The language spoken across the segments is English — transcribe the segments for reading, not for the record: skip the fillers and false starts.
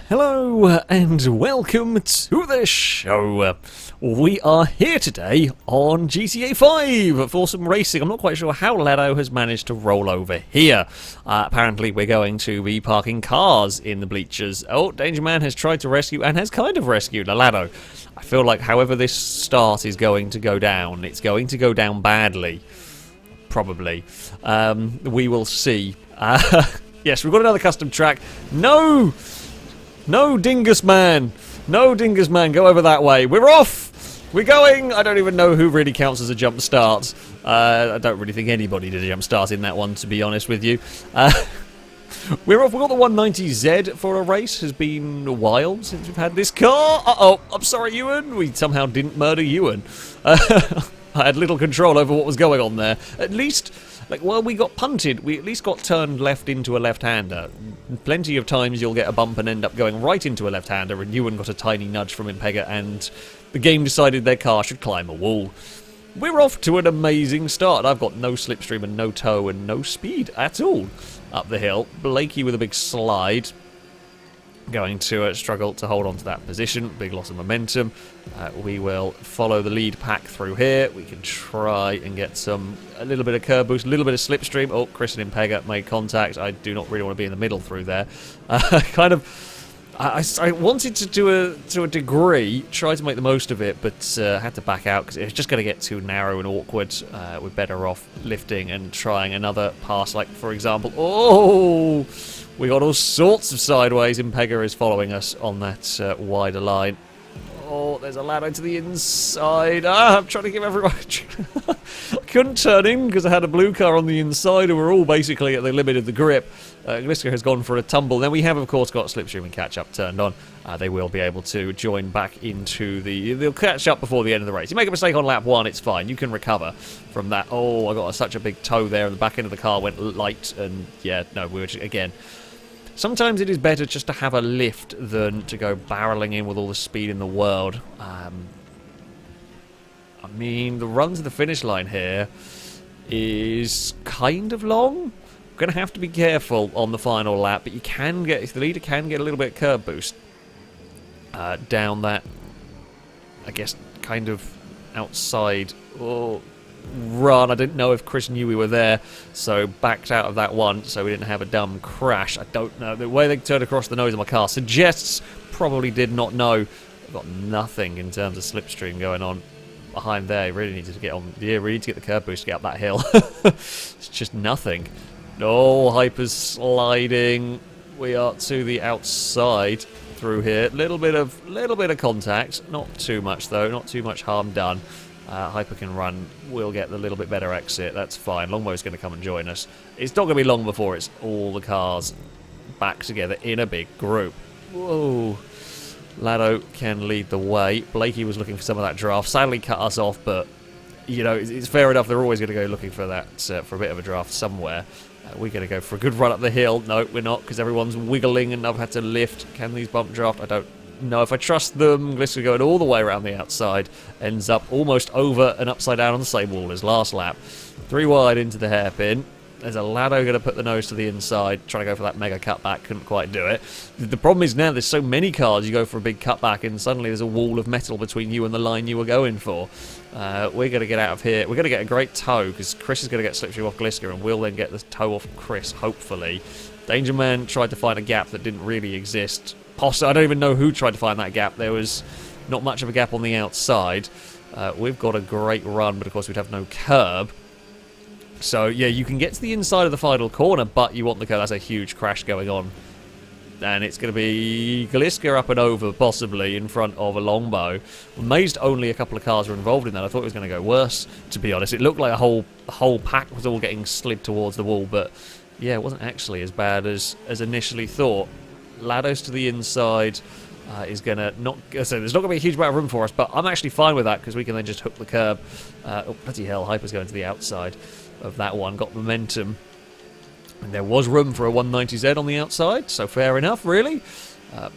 Hello and welcome to the show. We are here today on GTA 5 for some racing. I'm not quite sure how Lado has managed to roll over here. Apparently we're going to be parking cars in the bleachers. Oh, Danger Man has tried to rescue and has kind of rescued Lado. I feel like however this start is going to go down, it's going to go down badly. Probably. We will see. Yes, we've got another custom track. No! No, Dingus Man! No, Dingus Man, go over that way. We're off! We're going! I don't even know who really counts as a jump start. I don't really think anybody did a jump start in that one, to be honest with you. We're off. We've got the 190Z for a race. Has been a while since we've had this car. Uh-oh, I'm sorry, Ewan. We somehow didn't murder Ewan. I had little control over what was going on there. At least... while we got punted, we at least got turned left into a left-hander. Plenty of times you'll get a bump and end up going right into a left-hander, and Ewan got a tiny nudge from Impega, and the game decided their car should climb a wall. We're off to an amazing start. I've got no slipstream and no tow and no speed at all up the hill. Blakey with a big slide. Going to struggle to hold on to that position. Big loss of momentum. We will follow the lead pack through here. We can try and get a little bit of curb boost, a little bit of slipstream. Oh, Chris and Impega made contact. I do not really want to be in the middle through there. I wanted to to a degree, try to make the most of it, but had to back out because it was just going to get too narrow and awkward. We're better off lifting and trying another pass, like for example. Oh! We got all sorts of sideways. Impega is following us on that wider line. Oh, there's a ladder to the inside. I'm trying to give everyone... I couldn't turn in because I had a blue car on the inside and we're all basically at the limit of the grip. Gliska has gone for a tumble. Then we have, of course, got slipstream and catch-up turned on. They will be able to join back into the... They'll catch up before the end of the race. You make a mistake on lap 1, it's fine. You can recover from that. Oh, I got such a big toe there and the back end of the car went light. And, yeah, no, we were just, again... Sometimes it is better just to have a lift than to go barreling in with all the speed in the world. I mean, the run to the finish line here is kind of long. Going to have to be careful on the final lap, but you can get, the leader can get a little bit of curb boost down that, I guess, kind of outside. Oh, run. I didn't know if Chris knew we were there, so backed out of that one so we didn't have a dumb crash. I don't know. The way they turned across the nose of my car suggests probably did not know. I've got nothing in terms of slipstream going on behind there. Really needed to get on. Yeah, really need to get the curb boost to get up that hill. It's just nothing. Oh, Hyper's sliding. We are to the outside through here. Little bit of contact. Not too much though. Not too much harm done. Hyper can run, we'll get the little bit better exit, that's fine. Longbow's going to come and join us. It's not going to be long before it's all the cars back together in a big group. Whoa. Lado can lead the way. Blakey was looking for some of that draft, sadly cut us off, but, you know, it's fair enough, they're always going to go looking for that, for a bit of a draft somewhere. We're going to go for a good run up the hill. No, we're not, because everyone's wiggling and I've had to lift. Can these bump draft? I don't know if I trust them. Gliska going all the way around the outside, ends up almost over and upside down on the same wall as last lap. 3 wide into the hairpin. There's a Lado going to put the nose to the inside, trying to go for that mega cutback, couldn't quite do it. The problem is now there's so many cars, you go for a big cutback and suddenly there's a wall of metal between you and the line you were going for. We're going to get out of here. We're going to get a great tow because Chris is going to get slipstream off Gliska and we'll then get the tow off Chris, hopefully. Danger Man tried to find a gap that didn't really exist. I don't even know who tried to find that gap. There was not much of a gap on the outside. We've got a great run, but of course we'd have no curb. So, yeah, you can get to the inside of the final corner, but you want the curb. That's a huge crash going on. And it's going to be Gliska up and over, possibly, in front of a Longbow. I'm amazed only a couple of cars were involved in that. I thought it was going to go worse, to be honest. It looked like the whole pack was all getting slid towards the wall, but, yeah, it wasn't actually as bad as initially thought. Lados to the inside is going to not... So there's not going to be a huge amount of room for us, but I'm actually fine with that because we can then just hook the curb. Oh, bloody hell, Hyper's going to the outside of that one. Got momentum. And there was room for a 190Z on the outside, so fair enough, really.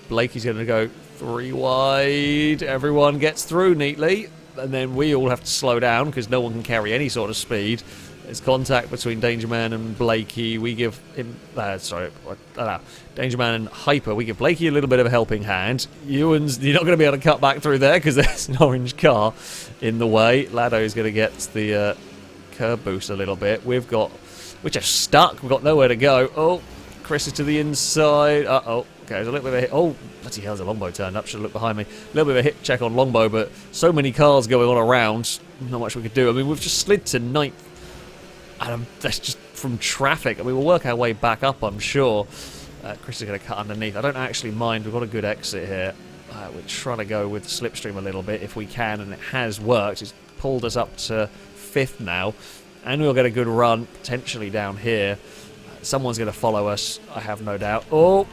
Blakey's going to go 3 wide. Everyone gets through neatly. And then we all have to slow down because no one can carry any sort of speed. There's contact between Danger Man and Blakey. We give him... Danger Man and Hyper. We give Blakey a little bit of a helping hand. Ewan's... You're not going to be able to cut back through there because there's an orange car in the way. Lado's going to get the curb boost a little bit. We're just stuck. We've got nowhere to go. Oh, Chris is to the inside. Uh-oh. Okay, there's a little bit of a hit. Oh, bloody hell, there's a Longbow turned up. Should have looked behind me. A little bit of a hit check on Longbow, but so many cars going on around. Not much we could do. I mean, we've just slid to 9th. And that's just from traffic. I mean, we'll work our way back up, I'm sure. Chris is going to cut underneath. I don't actually mind. We've got a good exit here. We're trying to go with the slipstream a little bit if we can, and it has worked. It's pulled us up to 5th now. And we'll get a good run, potentially down here. Someone's going to follow us, I have no doubt. Oh,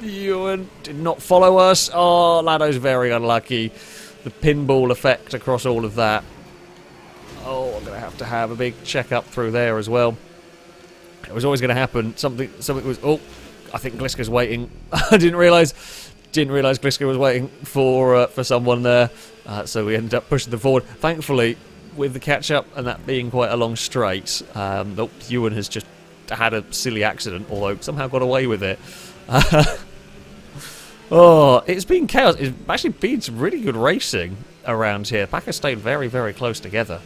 Ewan did not follow us. Oh, Lado's very unlucky. The pinball effect across all of that. Oh, I'm going to have a big check up through there as well. It was always going to happen. Something was... Oh, I think Gliska's waiting. I didn't realise Gliska was waiting for someone there. So we ended up pushing them forward. Thankfully, with the catch-up and that being quite a long straight, Ewan has just had a silly accident, although somehow got away with it. Oh, it's been chaos. It's actually been some really good racing around here. Pack has stayed very, very close together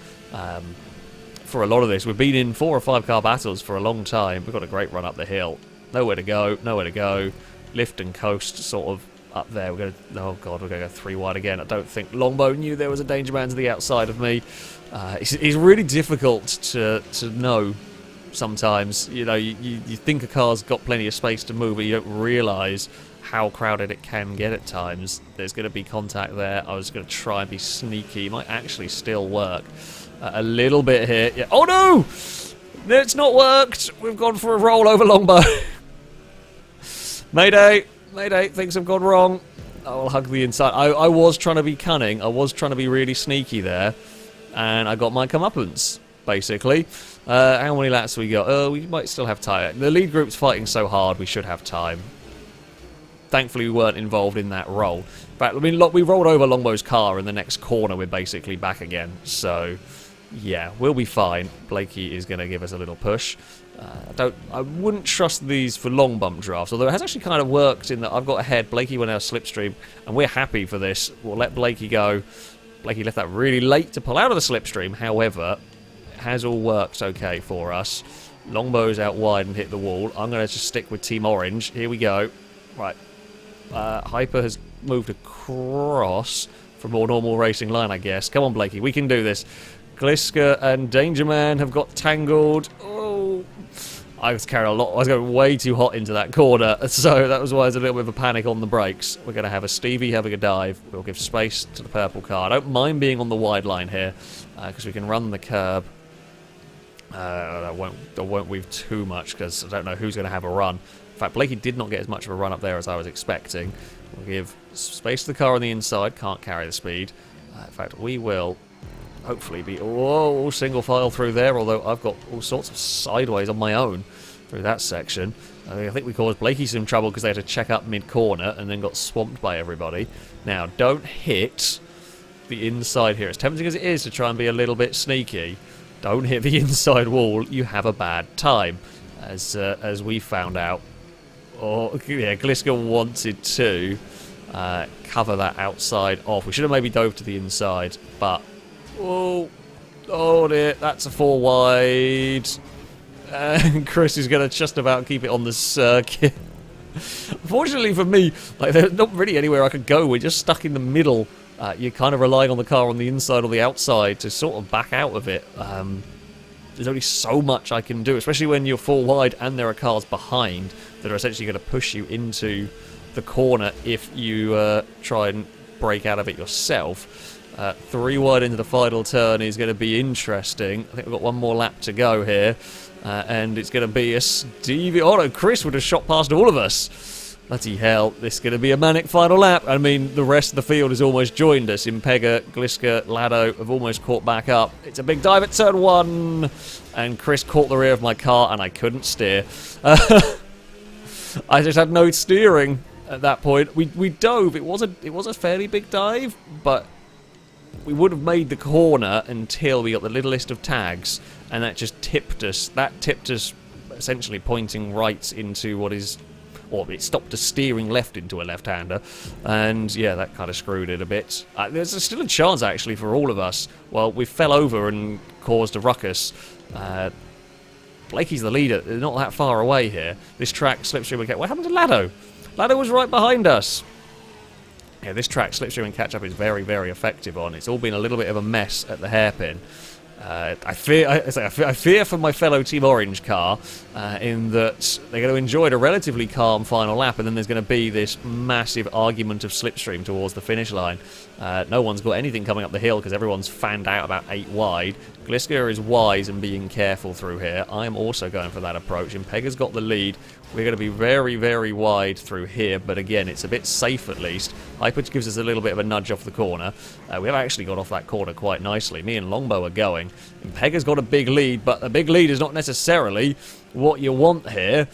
for a lot of this. We've been in 4 or 5 car battles for a long time. We've got a great run up the hill. Nowhere to go, nowhere to go. Lift and coast sort of up there. We're going to... Oh, God, we're going to go 3 wide again. I don't think Longbow knew there was a Danger Man to the outside of me. It's really difficult to know sometimes. You know, you think a car's got plenty of space to move, but you don't realise how crowded it can get at times. There's going to be contact there. I was going to try and be sneaky. It might actually still work. A little bit here. Yeah. Oh, no! It's not worked! We've gone for a roll over Longbow. Mayday! Mayday, things have gone wrong. I'll hug the inside. I was trying to be cunning. I was trying to be really sneaky there. And I got my comeuppance, basically. How many laps we got? Oh, we might still have time. The lead group's fighting so hard, we should have time. Thankfully, we weren't involved in that roll. In fact, I mean, look, we rolled over Longbow's car in the next corner. We're basically back again. So, yeah, we'll be fine. Blakey is going to give us a little push. I wouldn't trust these for long bump drafts, although it has actually kind of worked in that I've got ahead. Blakey went out slipstream, and we're happy for this. We'll let Blakey go. Blakey left that really late to pull out of the slipstream. However, it has all worked okay for us. Longbow's out wide and hit the wall. I'm going to just stick with Team Orange. Here we go. Right. Hyper has moved across for a more normal racing line, I guess. Come on, Blakey. We can do this. Gliska and Danger Man have got tangled. Oh, I was carrying a lot. I was going way too hot into that corner, so that was why there's a little bit of a panic on the brakes. We're going to have a Stevie having a dive. We'll give space to the purple car. I don't mind being on the wide line here because we can run the curb. I won't weave too much because I don't know who's going to have a run. In fact, Blakey did not get as much of a run up there as I was expecting. We'll give space to the car on the inside. Can't carry the speed. In fact, we will hopefully be all single file through there, although I've got all sorts of sideways on my own through that section. I think we caused Blakey some trouble because they had to check up mid-corner and then got swamped by everybody. Now, don't hit the inside here. As tempting as it is to try and be a little bit sneaky, don't hit the inside wall. You have a bad time, as we found out. Or, yeah, Gliska wanted to cover that outside off. We should have maybe dove to the inside, but... Oh dear, that's a 4 wide. And Chris is going to just about keep it on the circuit. Unfortunately for me, like, there's not really anywhere I could go. We're just stuck in the middle. You're kind of relying on the car on the inside or the outside to sort of back out of it. There's only so much I can do, especially when you're 4 wide and there are cars behind that are essentially going to push you into the corner if you try and break out of it yourself. 3 wide into the final turn is going to be interesting. I think we've got one more lap to go here. And it's going to be a Stevie... Oh no, Chris would have shot past all of us. Bloody hell, this is going to be a manic final lap. I mean, the rest of the field has almost joined us. Impega, Gliska, Lado have almost caught back up. It's a big dive at turn 1. And Chris caught the rear of my car and I couldn't steer. I just had no steering at that point. We dove. It was a fairly big dive, but... we would have made the corner until we got the little list of tags, and that just tipped us. That tipped us essentially pointing right into what is, or it stopped us steering left into a left-hander, and yeah, that kind of screwed it a bit. There's still a chance actually for all of us. Well, we fell over and caused a ruckus. Blakey's the leader. They're not that far away here. This track, slipstream and catch. What happened to Lado? Lado was right behind us. Yeah, this track, slipstream and catch-up, is very, very effective on. It's all been a little bit of a mess at the hairpin. I fear for my fellow Team Orange car in that they're going to enjoy a relatively calm final lap, and then there's going to be this massive argument of slipstream towards the finish line. No one's got anything coming up the hill because everyone's fanned out about 8 wide. Gliska is wise and being careful through here. I am also going for that approach. Impega's got the lead. We're going to be very, very wide through here, but again, it's a bit safe at least. Hyper gives us a little bit of a nudge off the corner. We have actually got off that corner quite nicely. Me and Longbow are going. Impega's got a big lead, but a big lead is not necessarily what you want here.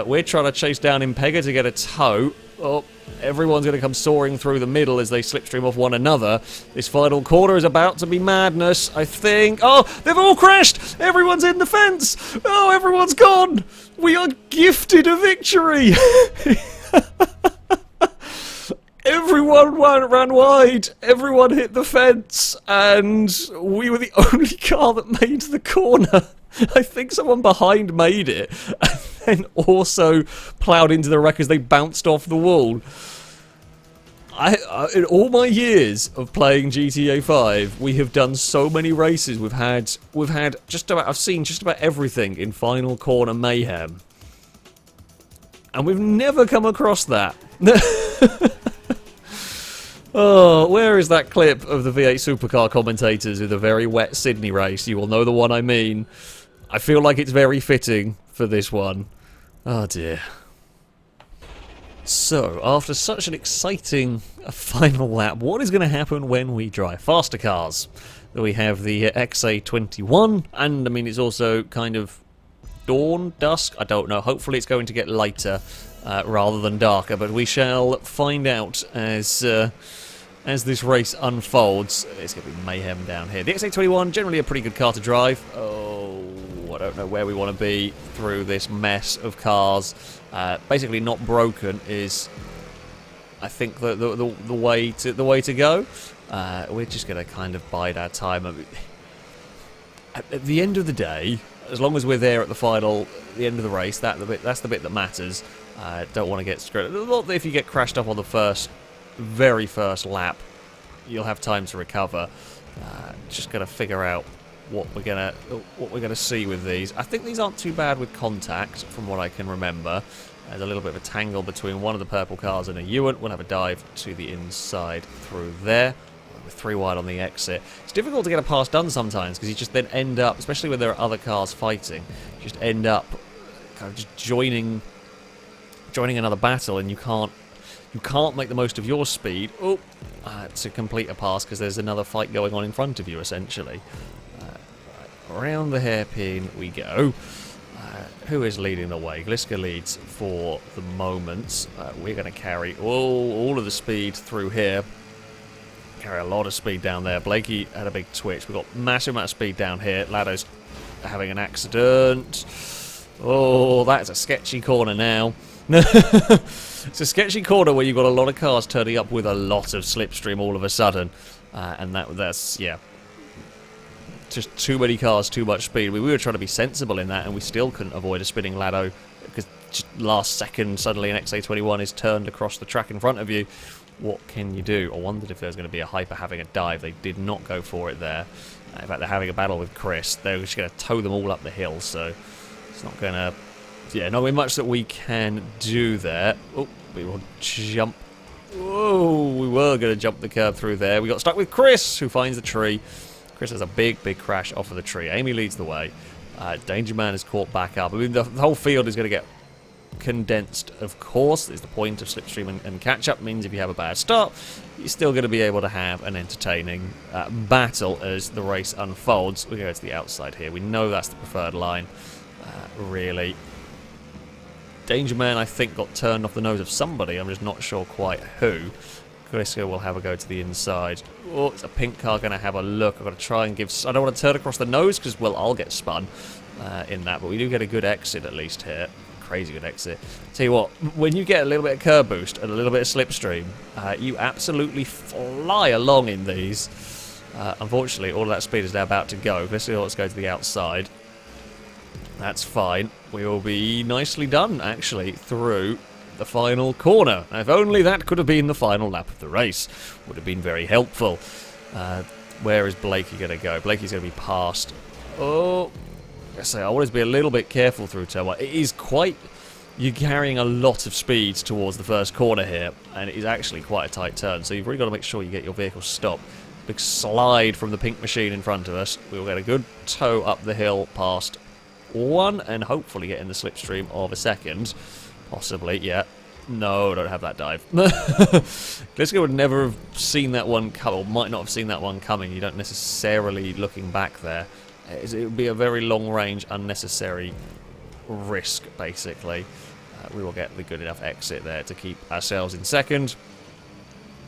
We're trying to chase down Impega to get a toe. Oh, everyone's going to come soaring through the middle as they slipstream off one another. This final corner is about to be madness, I think. Oh, they've all crashed! Everyone's in the fence! Oh, everyone's gone! We are gifted a victory! Everyone ran wide, everyone hit the fence, and we were the only car that made the corner. I think someone behind made it, and then also ploughed into the wreck as they bounced off the wall. In all my years of playing GTA 5, we have done so many races. We've had just about, I've seen just about everything in final corner mayhem, and we've never come across that. Oh, where is that clip of the V8 supercar commentators with a very wet Sydney race? You will know the one I mean. I feel like it's very fitting for this one. Oh dear. So, after such an exciting final lap, what is going to happen when we drive faster cars? We have the XA21, and I mean it's also kind of dawn, dusk, I don't know. Hopefully it's going to get lighter rather than darker, but we shall find out as this race unfolds. It's going to be mayhem down here. The XA21, generally a pretty good car to drive. Oh, I don't know where we want to be through this mess of cars. Basically, not broken is, I think, the way to go. We're just going to kind of bide our time. I mean, at the end of the day, as long as we're there at the end of the race, that's the bit that matters. Don't want to get screwed. Not that if you get crashed up on the very first lap, you'll have time to recover. Just gotta figure out what we're gonna see with these. I think these aren't too bad with contact, from what I can remember. There's a little bit of a tangle between one of the purple cars and a Ewan. We'll have a dive to the inside through there. We're 3 wide on the exit. It's difficult to get a pass done sometimes because you just then end up, especially when there are other cars fighting, you just end up kind of just joining another battle, and you can't make the most of your speed to complete a pass because there's another fight going on in front of you, essentially. Around the hairpin we go. Who is leading the way? Gliska leads for the moment. We're going to carry all of the speed through here. Carry a lot of speed down there. Blakey had a big twitch. We've got massive amount of speed down here. Lado's having an accident. Oh, that's a sketchy corner now. It's a sketchy corner where you've got a lot of cars turning up with a lot of slipstream all of a sudden. And that's, yeah, just too many cars, too much speed. We were trying to be sensible in that, and we still couldn't avoid a spinning Lado, because just last second, suddenly an XA21 is turned across the track in front of you. What can you do? I wondered if there was going to be a Hyper having a dive. They did not go for it there. In fact, they're having a battle with Chris. They're just going to tow them all up the hill, so it's not going to... Yeah, not really much that we can do there. Oh, we will jump. Whoa, we were going to jump the curb through there. We got stuck with Chris, who finds the tree. Chris has a big crash off of the tree. Amy leads the way. Danger Man is caught back up. I mean, the whole field is going to get condensed, of course. Is the point of slipstream and catch-up. Means if you have a bad start, you're still going to be able to have an entertaining battle as the race unfolds. We go to the outside here. We know that's the preferred line, really. Danger Man, I think, got turned off the nose of somebody. I'm just not sure quite who. Gliska will have a go to the inside. Oh, it's a pink car going to have a look. I've got to try and give... I don't want to turn across the nose because, well, I'll get spun in that. But we do get a good exit at least here. Crazy good exit. Tell you what, when you get a little bit of curb boost and a little bit of slipstream, you absolutely fly along in these. Unfortunately, all of that speed is now about to go. Let's go to the outside. That's fine. We will be nicely done, actually, through the final corner. Now, if only that could have been the final lap of the race. Would have been very helpful. Where is Blakey going to go? Blakey's going to be past. Oh, I always be a little bit careful through turn 1. It is quite... You're carrying a lot of speed towards the first corner here, and it is actually quite a tight turn, so you've really got to make sure you get your vehicle stopped. Big slide from the pink machine in front of us. We will get a good tow up the hill past 1, and hopefully get in the slipstream of a second. Possibly, yeah. No, don't have that dive. Gliska would never have seen that one come, or might not have seen that one coming. You don't necessarily looking back there. It would be a very long-range, unnecessary risk, basically. We will get the good enough exit there to keep ourselves in second.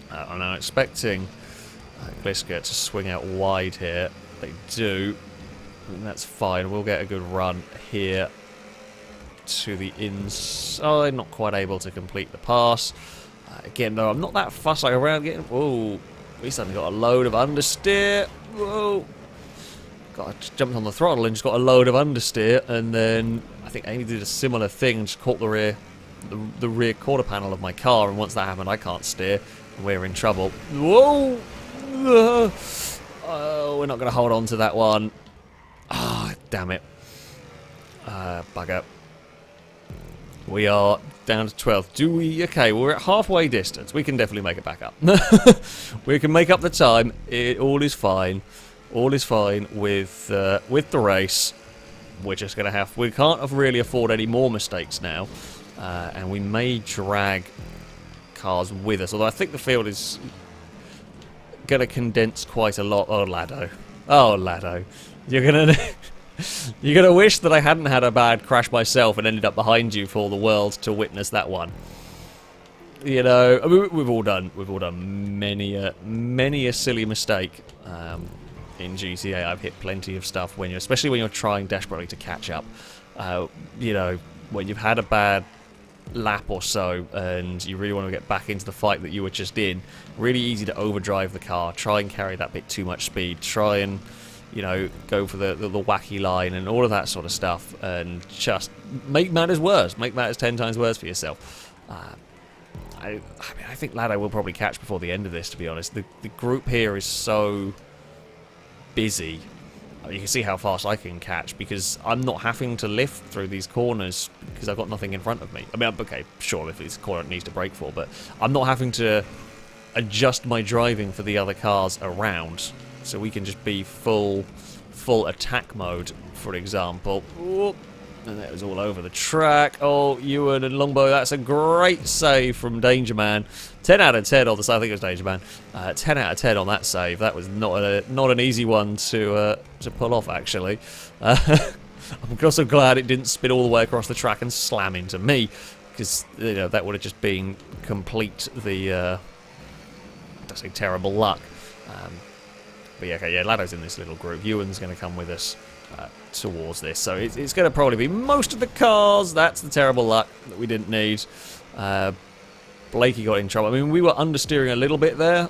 I'm now expecting Gliska to swing out wide here. They do. And that's fine. We'll get a good run here to the inside. Not quite able to complete the pass. Again, though, I'm not that fussed around getting... Whoa. We suddenly got a load of understeer. Whoa. Jumped on the throttle and just got a load of understeer, and then I think Amy did a similar thing and just caught the rear quarter panel of my car, and once that happened I can't steer and we're in trouble. Whoa! Oh, we're not going to hold on to that one. Ah, oh, damn it. Bugger. We are down to 12th. Do we... Okay, we're at halfway distance. We can definitely make it back up. We can make up the time. All is fine. All is fine with the race. We're just going to have... We can't really afford any more mistakes now. And we may drag cars with us. Although I think the field is going to condense quite a lot. Oh, Lado. Oh, Lado. You're going to... You're going to wish that I hadn't had a bad crash myself and ended up behind you for the world to witness that one. You know, I mean, we've all done many a silly mistake. In GTA, I've hit plenty of stuff especially when you're trying desperately to catch up. You know, when you've had a bad lap or so and you really want to get back into the fight that you were just in, really easy to overdrive the car, try and carry that bit too much speed, try and, you know, go for the wacky line and all of that sort of stuff, and just make matters worse, make matters 10 times worse for yourself. I mean, I think Lado will probably catch before the end of this, to be honest. The group here is so busy. You can see how fast I can catch because I'm not having to lift through these corners because I've got nothing in front of me. I mean, okay, sure, if it's a corner it needs to brake for, but I'm not having to adjust my driving for the other cars around, so we can just be full attack mode, for example. Ooh, and that was all over the track. Oh, Ewan and Longbow, that's a great save from Danger Man. 10 out of 10 on the save. I think it was Danger Man. 10 out of 10 on that save. That was not an easy one to pull off, actually. I'm also glad it didn't spin all the way across the track and slam into me, because you know that would have just been complete I'd say terrible luck. But yeah, okay, yeah, Lado's in this little group. Ewan's going to come with us towards this, so it's going to probably be most of the cars. That's the terrible luck that we didn't need. Blakey got in trouble. I mean, we were understeering a little bit there.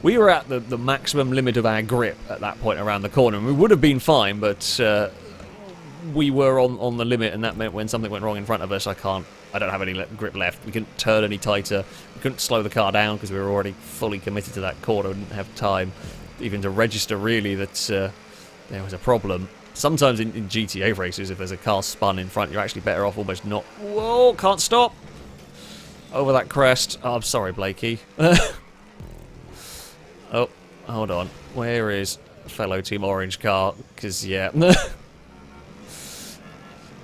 We were at the maximum limit of our grip at that point around the corner, and we would have been fine, but we were on the limit, and that meant when something went wrong in front of us, I don't have any grip left. We couldn't turn any tighter. We couldn't slow the car down because we were already fully committed to that corner. We didn't have time even to register, really, that there was a problem. Sometimes in GTA races, if there's a car spun in front, you're actually better off almost not... Whoa, can't stop! Over that crest. Oh, I'm sorry, Blakey. Oh, hold on. Where is fellow Team Orange car? Because, yeah...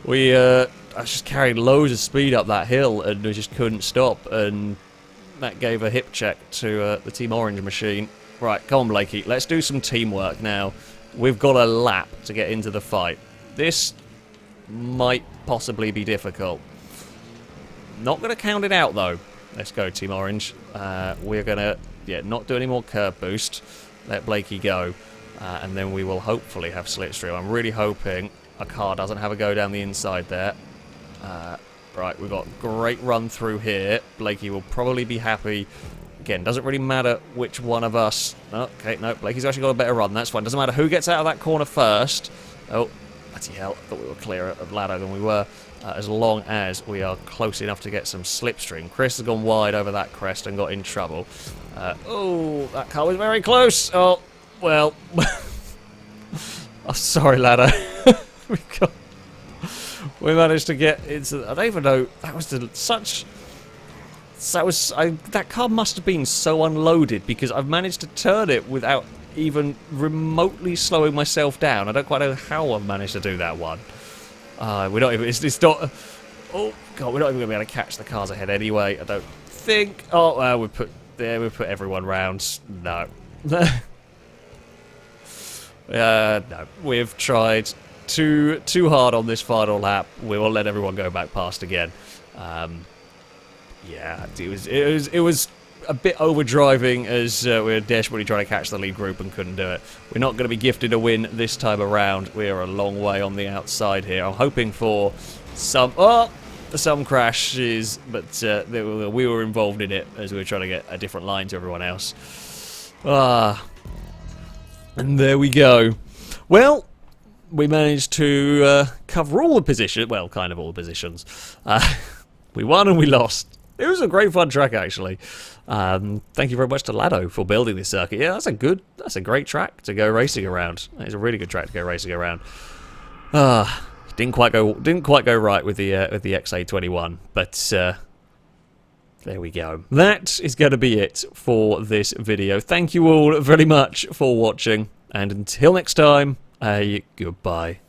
I just carried loads of speed up that hill and we just couldn't stop, and that gave a hip check to the Team Orange machine. Right, come on, Blakey, let's do some teamwork now. We've got a lap to get into the fight. This might possibly be difficult. Not going to count it out, though. Let's go, Team Orange. We're going to, not do any more curb boost. Let Blakey go. And then we will hopefully have slipstream. I'm really hoping a car doesn't have a go down the inside there. Right, we've got great run through here. Blakey will probably be happy. Again, doesn't really matter which one of us... Okay, no, Blakey's actually got a better run. That's fine. Doesn't matter who gets out of that corner first. Oh, bloody hell. I thought we were clearer of Lado than we were. As long as we are close enough to get some slipstream. Chris has gone wide over that crest and got in trouble. Oh, that car was very close. Oh, well. Oh, sorry, Lado. We managed to get into... I don't even know... That was such... That car must have been so unloaded because I've managed to turn it without even remotely slowing myself down. I don't quite know how I've managed to do that one. We're not even... It's not... Oh, God, we're not even going to be able to catch the cars ahead anyway, I don't think. Oh, we put everyone round. No. No. We've tried too hard on this final lap. We will let everyone go back past again. Yeah, it was a bit overdriving as we were desperately trying to catch the lead group and couldn't do it. We're not going to be gifted a win this time around. We are a long way on the outside here. I'm hoping for some crashes, but we were involved in it as we were trying to get a different line to everyone else. And there we go. Well, we managed to cover all the positions. Well, kind of all the positions. We won and we lost. It was a great fun track, actually. Thank you very much to Lado for building this circuit. Yeah, that's a great track to go racing around. It's a really good track to go racing around. Didn't quite go right with the XA21, but there we go. That is going to be it for this video. Thank you all very much for watching, and until next time, goodbye.